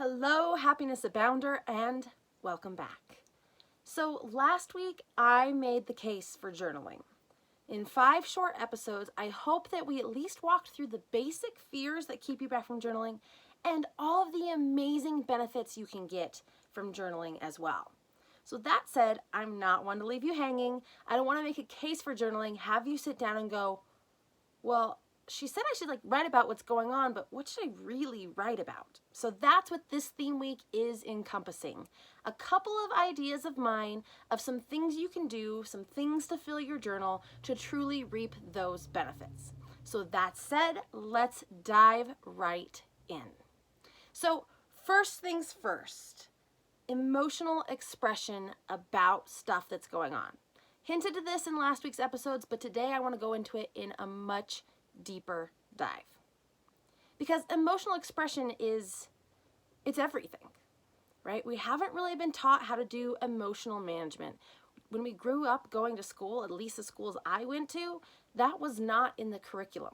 Hello, happiness abounder, and welcome back. So last week I made the case for journaling. In 5 short episodes, I hope that we at least walked through the basic fears that keep you back from journaling and all of the amazing benefits you can get from journaling as well. So that said, I'm not one to leave you hanging. I don't want to make a case for journaling, have you sit down and go, well, she said I should write about what's going on, but what should I really write about? So that's what this theme week is encompassing. A couple of ideas of mine of some things you can do, some things to fill your journal to truly reap those benefits. So that said, let's dive right in. So first things first, emotional expression about stuff that's going on. Hinted to this in last week's episodes, but today I want to go into it in a much deeper dive. Because emotional expression it's everything, right? We haven't really been taught how to do emotional management. When we grew up going to school, at least the schools I went to, that was not in the curriculum.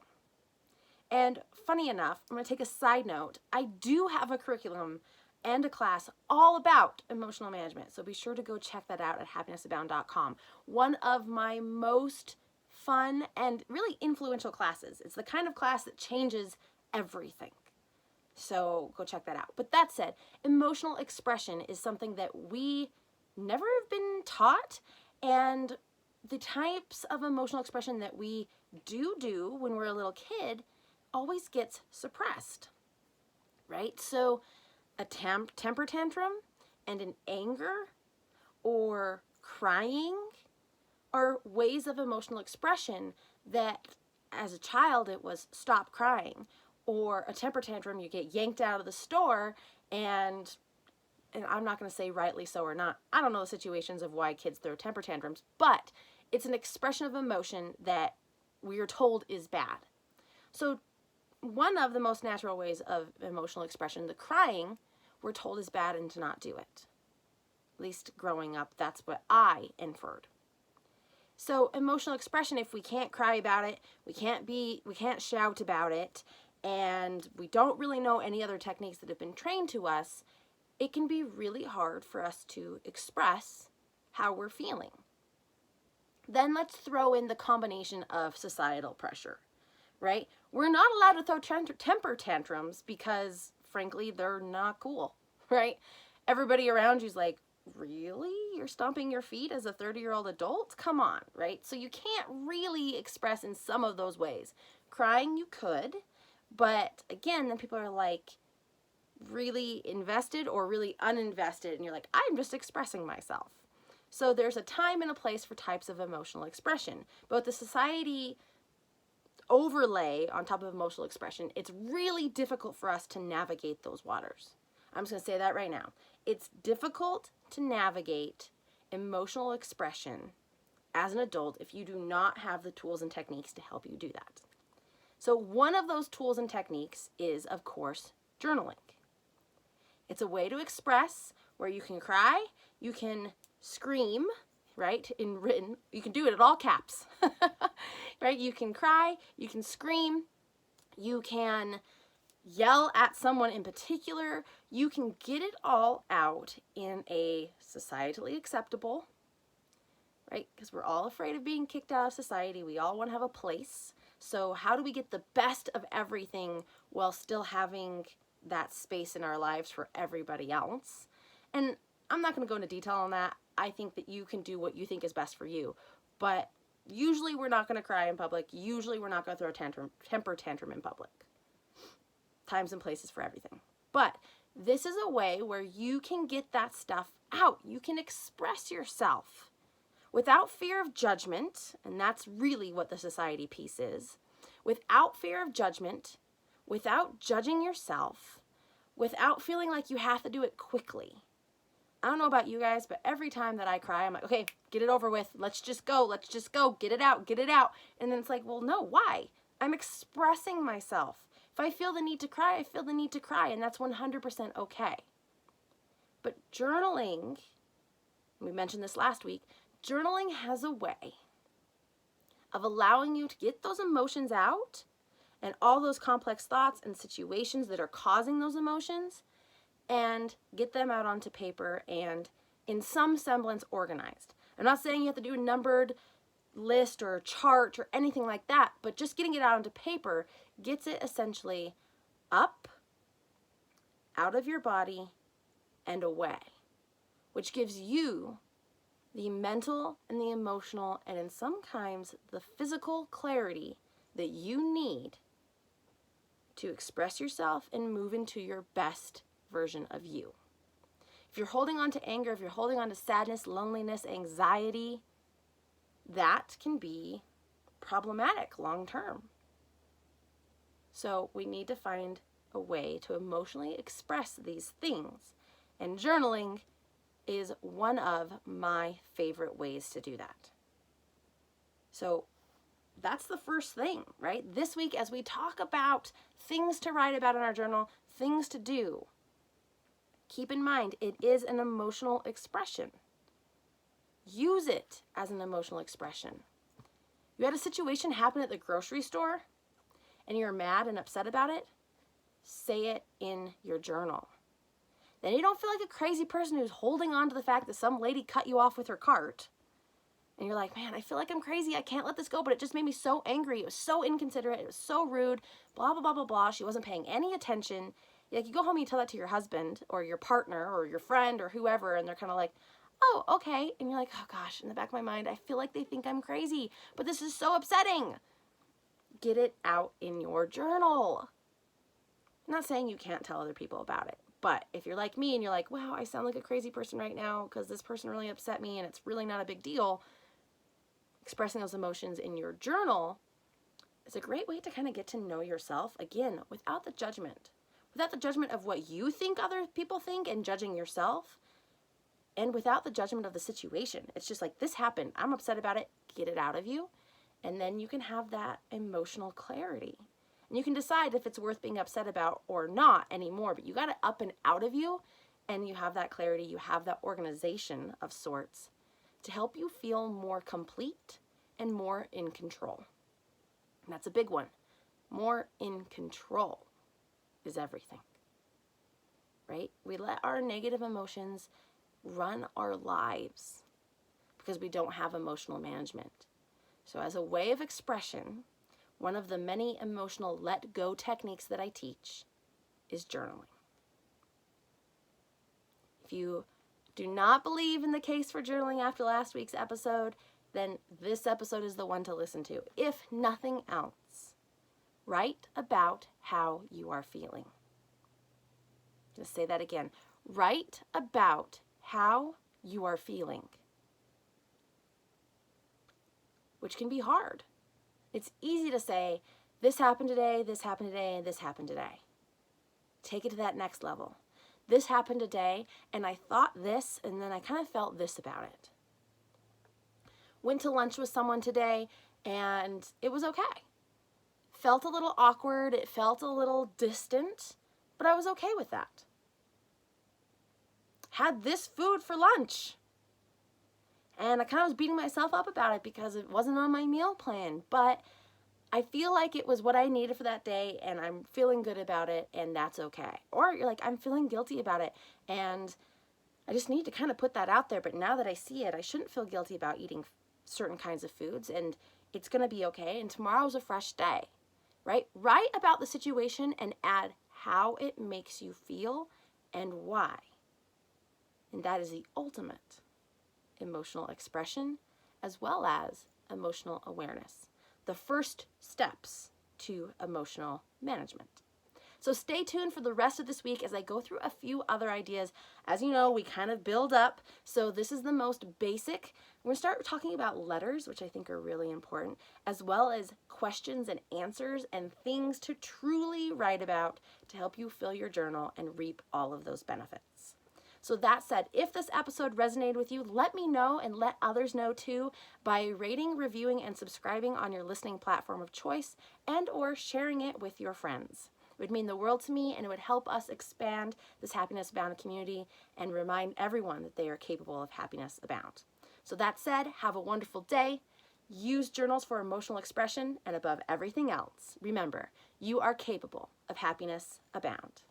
And funny enough, I'm going to take a side note. I do have a curriculum and a class all about emotional management. So be sure to go check that out at happinessabound.com. One of my most fun and really influential classes. It's the kind of class that changes everything. So go check that out. But that said, emotional expression is something that we never have been taught, and the types of emotional expression that we do when we're a little kid always gets suppressed, right? So a temper tantrum and an anger or crying are ways of emotional expression that as a child it was stop crying, or a temper tantrum, you get yanked out of the store, and I'm not going to say rightly so or not. I don't know the situations of why kids throw temper tantrums, but it's an expression of emotion that we are told is bad. So one of the most natural ways of emotional expression, the crying, we're told is bad and to not do it. At least growing up, that's what I inferred. So emotional expression, if we can't cry about it, we can't shout about it, and we don't really know any other techniques that have been trained to us, it can be really hard for us to express how we're feeling. Then let's throw in the combination of societal pressure, right? We're not allowed to throw temper tantrums because, frankly, they're not cool, right? Everybody around you's like, really? You're stomping your feet as a 30-year-old adult? Come on, right? So you can't really express in some of those ways. Crying, you could, but again, then people are like really invested or really uninvested, and you're like, I'm just expressing myself. So there's a time and a place for types of emotional expression. But the society overlay on top of emotional expression, it's really difficult for us to navigate those waters. I'm just going to say that right now. It's difficult to navigate emotional expression as an adult if you do not have the tools and techniques to help you do that. So one of those tools and techniques is, of course, journaling. It's a way to express where you can cry, you can scream, right, in written, you can do it at all caps, right? You can cry, you can scream, you can yell at someone in particular, you can get it all out in a societally acceptable, right? Because we're all afraid of being kicked out of society. We all want to have a place. So how do we get the best of everything while still having that space in our lives for everybody else? And I'm not going to go into detail on that. I think that you can do what you think is best for you. But usually we're not going to cry in public. Usually we're not going to throw a temper tantrum in public. Times and places for everything. But this is a way where you can get that stuff out. You can express yourself without fear of judgment, and that's really what the society piece is. Without fear of judgment, without judging yourself, without feeling like you have to do it quickly. I don't know about you guys, but every time that I cry, I'm like, okay, get it over with. Let's just go, get it out. And then it's like, well, no, why? I'm expressing myself. If I feel the need to cry, I feel the need to cry, and that's 100% okay. But journaling, we mentioned this last week, journaling has a way of allowing you to get those emotions out and all those complex thoughts and situations that are causing those emotions and get them out onto paper and in some semblance organized. I'm not saying you have to do a numbered list or chart or anything like that, but just getting it out onto paper gets it essentially up, out of your body, and away, which gives you the mental and the emotional and in sometimes the physical clarity that you need to express yourself and move into your best version of you. If you're holding on to anger, if you're holding on to sadness, loneliness, anxiety, that can be problematic long term. So we need to find a way to emotionally express these things. And journaling is one of my favorite ways to do that. So that's the first thing, right? This week, as we talk about things to write about in our journal, things to do, keep in mind it is an emotional expression. Use it as an emotional expression. You had a situation happen at the grocery store and you're mad and upset about it, say it in your journal. Then you don't feel like a crazy person who's holding on to the fact that some lady cut you off with her cart. And you're like, man, I feel like I'm crazy. I can't let this go, but it just made me so angry. It was so inconsiderate. It was so rude, blah, blah, blah, blah, blah. She wasn't paying any attention. Like, you go home and you tell that to your husband or your partner or your friend or whoever, and they're kind of like, oh, okay. And you're like, oh gosh, in the back of my mind, I feel like they think I'm crazy, but this is so upsetting. Get it out in your journal. I'm not saying you can't tell other people about it, but if you're like me and you're like, wow, I sound like a crazy person right now because this person really upset me and it's really not a big deal, expressing those emotions in your journal is a great way to kind of get to know yourself, again, without the judgment of what you think other people think and judging yourself, and without the judgment of the situation. It's just like, this happened, I'm upset about it, get it out of you, and then you can have that emotional clarity. And you can decide if it's worth being upset about or not anymore, but you got it up and out of you, and you have that clarity, you have that organization of sorts to help you feel more complete and more in control. And that's a big one. More in control is everything, right? We let our negative emotions run our lives because we don't have emotional management. So as a way of expression, one of the many emotional let go techniques that I teach is journaling. If you do not believe in the case for journaling after last week's episode, then this episode is the one to listen to. If nothing else, write about how you are feeling. Just say that again. Write about how you are feeling, which can be hard. It's easy to say, this happened today, this happened today, and this happened today. Take it to that next level. This happened today, and I thought this, and then I kind of felt this about it. Went to lunch with someone today, and it was okay. Felt a little awkward, it felt a little distant, but I was okay with that. Had this food for lunch, and I kind of was beating myself up about it because it wasn't on my meal plan, but I feel like it was what I needed for that day, and I'm feeling good about it, and that's okay. Or you're like, I'm feeling guilty about it, and I just need to kind of put that out there, but now that I see it, I shouldn't feel guilty about eating certain kinds of foods, and it's going to be okay, and tomorrow's a fresh day, right? Write about the situation and add how it makes you feel and why. And that is the ultimate emotional expression as well as emotional awareness. The first steps to emotional management. So stay tuned for the rest of this week as I go through a few other ideas. As you know, we kind of build up. So this is the most basic. We're going to start talking about letters, which I think are really important, as well as questions and answers and things to truly write about to help you fill your journal and reap all of those benefits. So that said, if this episode resonated with you, let me know and let others know too by rating, reviewing, and subscribing on your listening platform of choice and or sharing it with your friends. It would mean the world to me, and it would help us expand this Happiness Abound community and remind everyone that they are capable of happiness abound. So that said, have a wonderful day. Use journals for emotional expression, and above everything else, remember, you are capable of happiness abound.